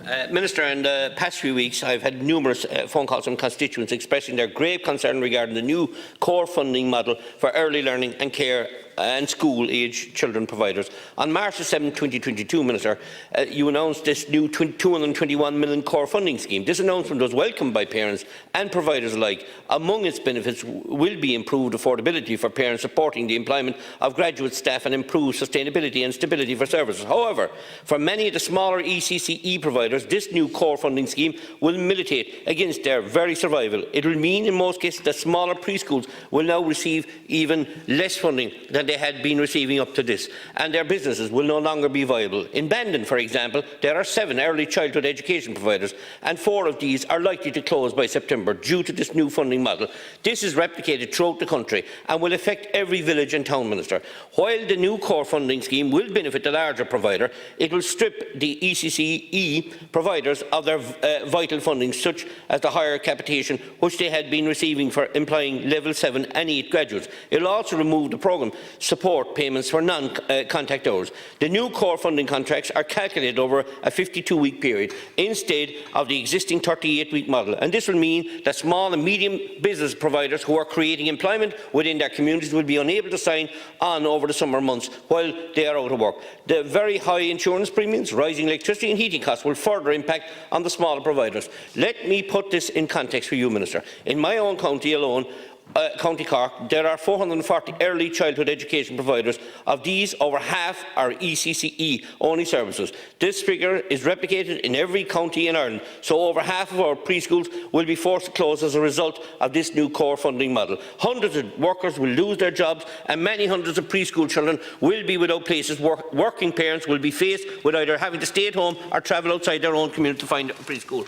Minister, in the past few weeks I have had numerous phone calls from constituents expressing their grave concern regarding the new core funding model for early learning and care and school-age children providers. On March 7, 2022, Minister, you announced this new £221 million core funding scheme. This announcement was welcomed by parents and providers alike. Among its benefits will be improved affordability for parents, supporting the employment of graduate staff and improved sustainability and stability for services. However, for many of the smaller ECCE providers, this new core funding scheme will militate against their very survival. It will mean in most cases that smaller preschools will now receive even less funding than they had been receiving up to this, and their businesses will no longer be viable. In Bandon, for example, there are 7 early childhood education providers, and 4 of these are likely to close by September due to this new funding model. This is replicated throughout the country and will affect every village and town, Minister. While the new core funding scheme will benefit the larger provider, it will strip the ECCE providers of their vital funding, such as the higher capitation which they had been receiving for employing level 7 and 8 graduates. It will also remove the programme support payments for non-contact hours. The new core funding contracts are calculated over a 52-week period instead of the existing 38-week model, and this will mean that small and medium business providers who are creating employment within their communities will be unable to sign on over the summer months while they are out of work. The very high insurance premiums, rising electricity and heating costs will further impact on the smaller providers. Let me put this in context for you, Minister. In my own county alone, County Cork, there are 440 early childhood education providers. Of these, over half are ECCE-only services. This figure is replicated in every county in Ireland, so over half of our preschools will be forced to close as a result of this new core funding model. Hundreds of workers will lose their jobs, and many hundreds of preschool children will be without places. Working parents will be faced with either having to stay at home or travel outside their own community to find a preschool.